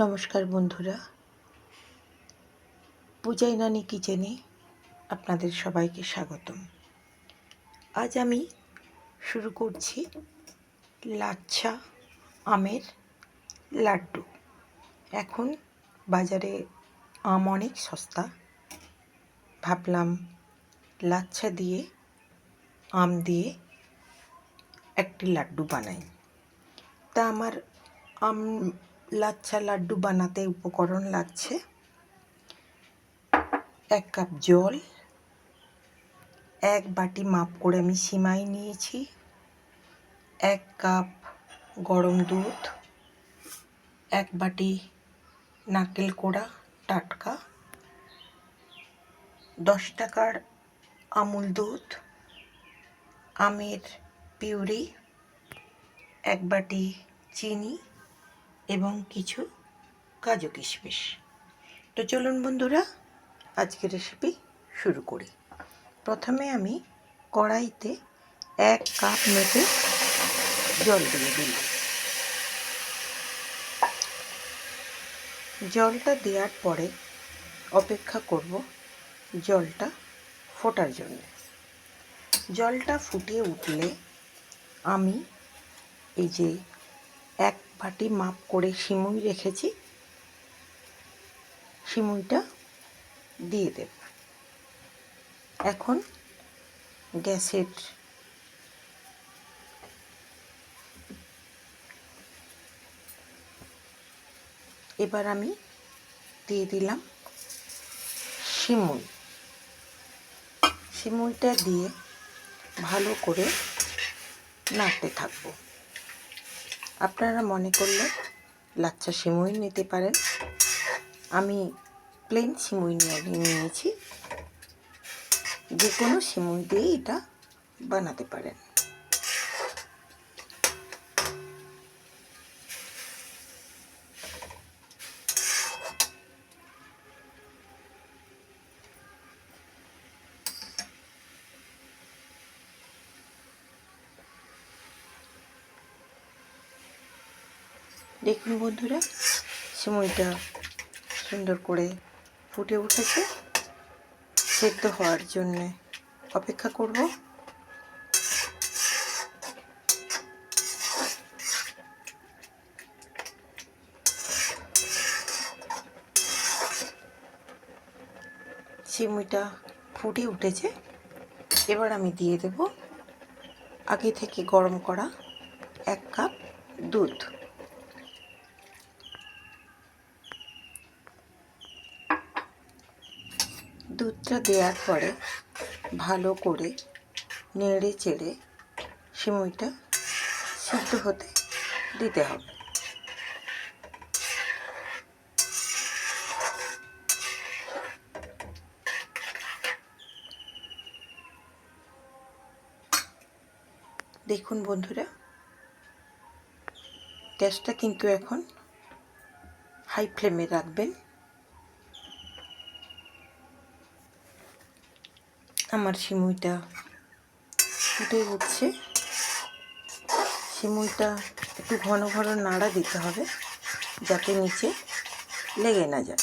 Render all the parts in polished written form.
নমস্কার বন্ধুরা, পূজাই নানি কিচেনে আপনাদের সবাইকে স্বাগতম। আজ আমি শুরু করছি লাচ্ছা আমের লাড্ডু। এখন বাজারে আম অনেক সস্তা, ভাবলাম লাচ্ছা দিয়ে আম দিয়ে একটি লাড্ডু বানাই। তা আমার আম লাচ্ছা লাড্ডু বানাতে উপকরণ লাগছে 1 কাপ জল, 1 বাটি মাপ করে আমি সিমাই নিয়েছি, 1 কাপ গরম দুধ, 1 বাটি নারকেল কোড়া টাটকা, 10 টাকার আমুল দুধ, আমের পিউরি, 1 বাটি চিনি এবং কিছু কাজু কিশমিশ। তো চলুন বন্ধুরা, আজকের রেসিপি শুরু করি। প্রথমে আমি কড়াইতে 1 কাপ মেপে জল দিয়ে দিলাম। জলটা দেওয়ার পরে অপেক্ষা করব জলটা ফোটার জন্য। জলটা ফুটে উঠলে আমি এই যে 1 বাটি মাপ করে সিমুই রেখেছি, সিমুইটা দিয়ে দেব। এখন গ্যাসের এবার আমি দিয়ে দিলাম সিমুইটা দিয়ে ভালো করে নাড়তে থাকবো। আপনারা মনে করলে লাচ্ছা সিমুই নিতে পারেন, আমি প্লেন সিমুই নিয়েছি। যে কোনো সিমুই দিয়ে এটা বানাতে পারেন। দেখুন বন্ধুরা, সিমুইটা সুন্দর করে ফুটে উঠেছে। সেদ্ধ হওয়ার জন্য অপেক্ষা করব। সিমুইটা ফুটে উঠেছে, এবার আমি দিয়ে দেব আগে থেকে গরম করা 1 কাপ দুধ। দুধটা দেওয়ার পরে ভালো করে নেড়ে চেড়ে সিমুইটা সিদ্ধ হতে দিতে হবে। দেখুন বন্ধুরা, গ্যাসটা কিন্তু এখন হাই ফ্লেমে রাখবেন। আমার সিমুইটা ফুটে উঠছে। সিমুইটা একটু ঘন ঘন নাড়া দিতে হবে যাতে নিচে লেগে না যায়।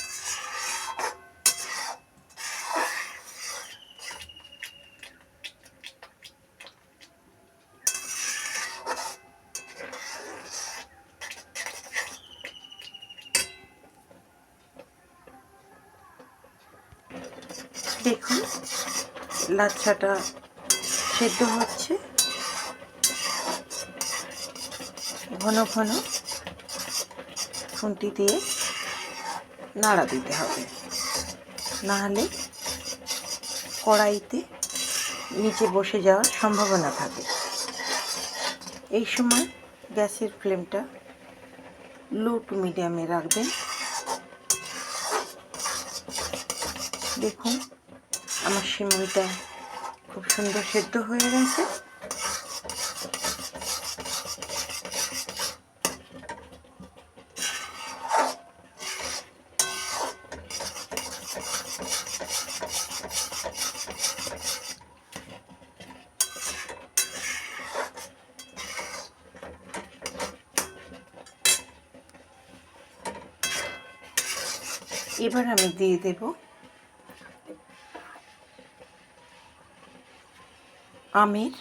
দেখুন লাচ্ছাটা সেদ্ধ হচ্ছে। ঘন ঘন খুন্তি দিয়ে নাড়া দিতে হবে, নাহলে কড়াইতে নিচে বসে যাওয়ার সম্ভাবনা থাকে। এই সময় গ্যাসের ফ্লেমটা লো টু মিডিয়ামে রাখবেন। দেখুন আমার সিমুইটা খুব সুন্দর সেদ্ধ হয়ে গেছে। এবার আমি দিয়ে দেব আমের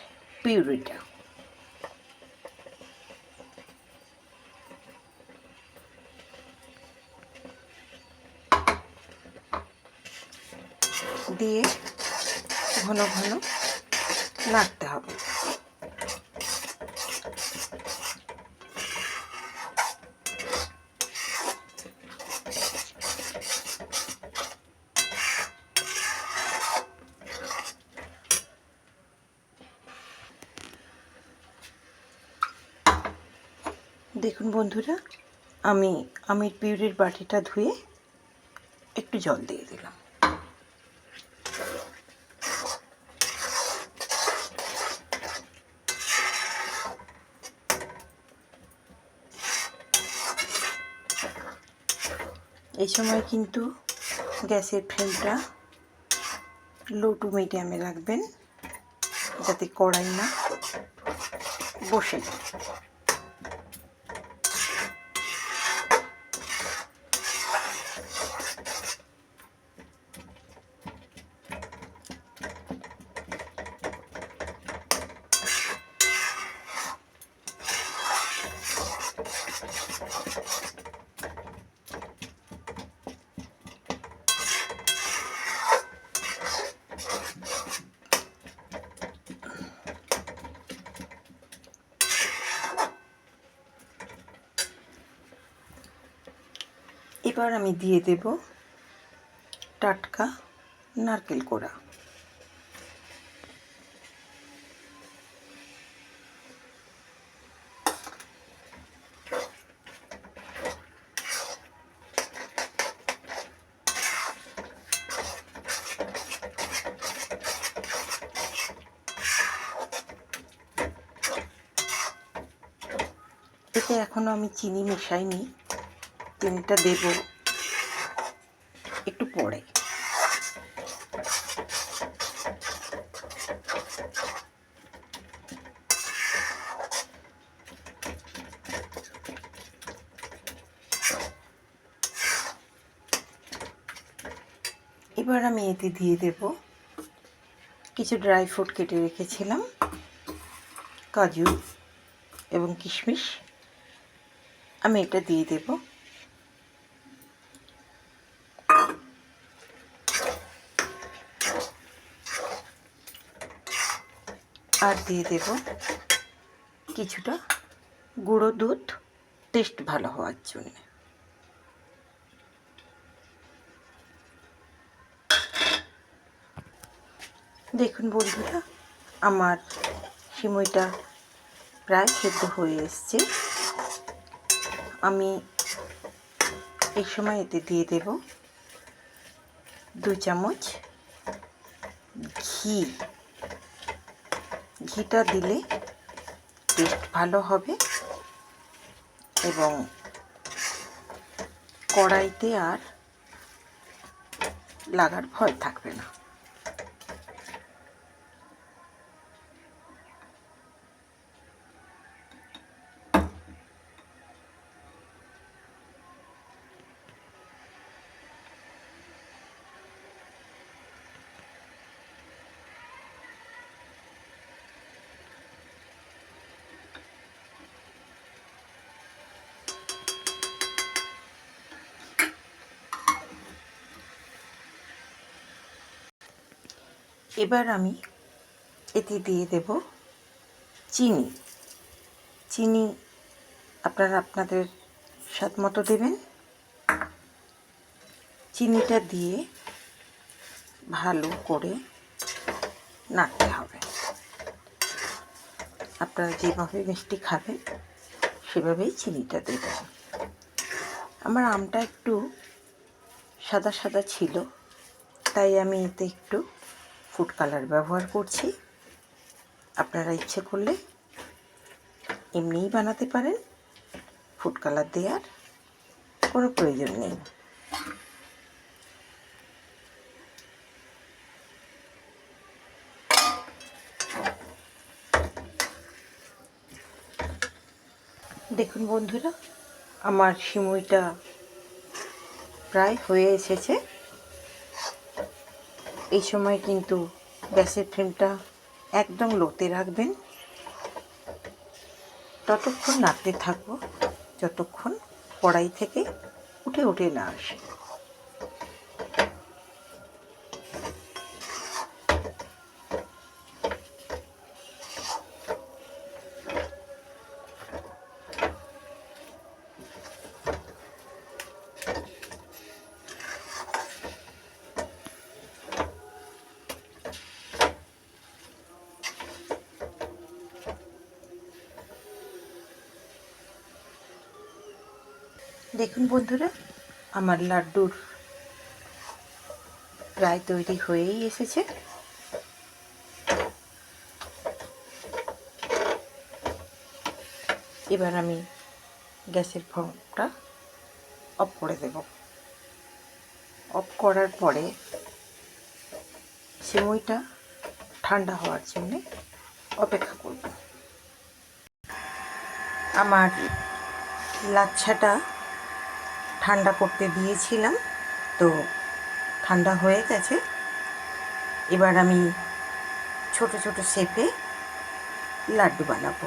পিউরিটা। দিয়ে ঘন ঘন নাড়তে হবে। দেখুন বন্ধুরা, আমি আমের পিউরির বাটিটা ধুয়ে একটু জল দিয়ে দিলাম। এই সময় কিন্তু গ্যাসের ফ্লেমটা লো টু মিডিয়ামে রাখবেন, যাতে কড়াই না বসে যায়। এবার আমি দিয়ে দেব টাটকা নারকেল কোড়া। এতে এখনো আমি চিনি মেশাইনি, চিনিটা দেব একটু পরে। এবার আমি এতে দিয়ে দেব কিছু ড্রাই ফ্রুট কেটে রেখেছিলাম, কাজু এবং কিশমিশ। আমি এটা দিয়ে দেব। আর দিয়ে দেব কিছুটা গুঁড়ো দুধ, টেস্ট ভালো হওয়ার জন্য। দেখুন বন্ধুরা, আমার সিমইটা প্রায় সেদ্ধ হয়ে এসছে। আমি এই সময় এতে দিয়ে দেব 2 চামচ ঘি। ঘিটা দিলে টেস্ট ভালো হবে এবং কড়াইতে আর লাগার ভয় থাকবে না। এবার আমি এতে দিয়ে দেব চিনি। চিনি আপনারা আপনাদের স্বাদ মতো দেবেন। চিনিটা দিয়ে ভালো করে নাড়তে হবে। আপনারা যেভাবে মিষ্টি খাবেন সেভাবেই চিনিটা দেবেন। আমার আমটা একটু সাদা সাদা ছিল, তাই আমি এতে একটু ফুড কালার ব্যবহার করছি। আপনারা ইচ্ছে করলে এমনিই বানাতে পারেন, ফুড কালার দেওয়ার কোনো প্রয়োজন নেই। দেখুন বন্ধুরা, আমার সিমইটা প্রায় হয়ে এসেছে। এই সময় কিন্তু গ্যাসের ফ্লেমটা একদম লোতে রাখবেন। ততক্ষণ নাড়তে থাকবো যতক্ষণ কড়াই থেকে উঠে উঠে না আসে। দেখুন বন্ধুরা, আমার লাড্ডুর প্রায় তৈরি হয়েই এসেছে। এবার আমি গ্যাসের ফ্লেমটা অফ করে দেব। অফ করার পরে সিমইটা ঠান্ডা হওয়ার জন্যে অপেক্ষা করব। আমার লাচ্ছাটা ঠান্ডা করতে দিয়েছিলাম, তো ঠান্ডা হয়ে গেছে। এবার আমি ছোট ছোট শেপে লাড্ডু বানাবো।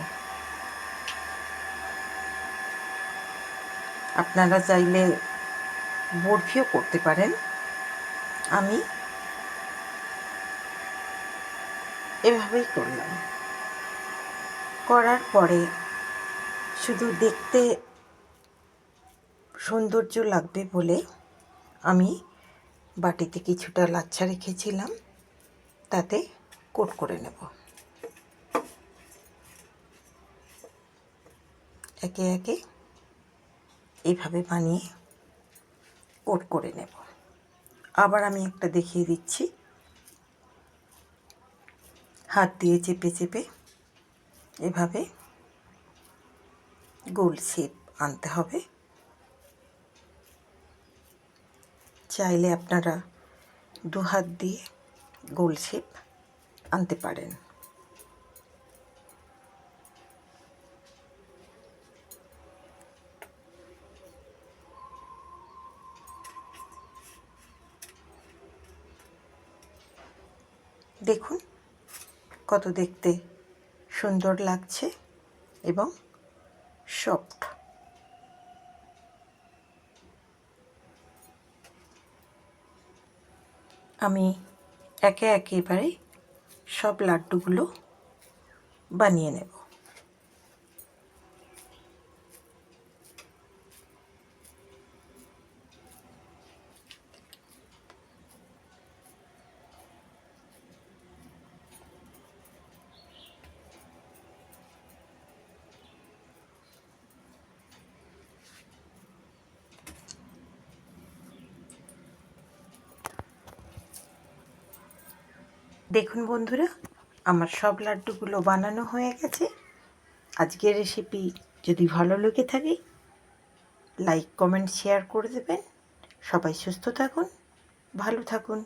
আপনারা চাইলে বরফিও করতে পারেন। আমি এভাবেই করলাম। করার পরে শুধু দেখতে সৌন্দর্য লাগবে বলে আমি বাটিতে কিছুটা লাচ্ছা রেখেছিলাম, তাতে কোট করে নেব। একে একে এইভাবে বানিয়ে কোট করে নেব। আবার আমি একটা দেখিয়ে দিচ্ছি। হাত দিয়ে চেপে চেপে এভাবে গোল শেপ আনতে হবে। চাইলে আপনারা দু হাত দিয়ে গোল শেপ আনতে পারেন। দেখুন কত দেখতে সুন্দর লাগছে এবং সফট। আমি একে একেবারে সব লাড্ডুগুলো বানিয়ে নেব। দেখুন বন্ধুরা, আমার সব লাড্ডুগুলো বানানো হয়ে গেছে। আজকের রেসিপি যদি ভালো লেগে থাকে লাইক কমেন্ট শেয়ার করে দেবেন। সবাই সুস্থ থাকুন, ভালো থাকুন।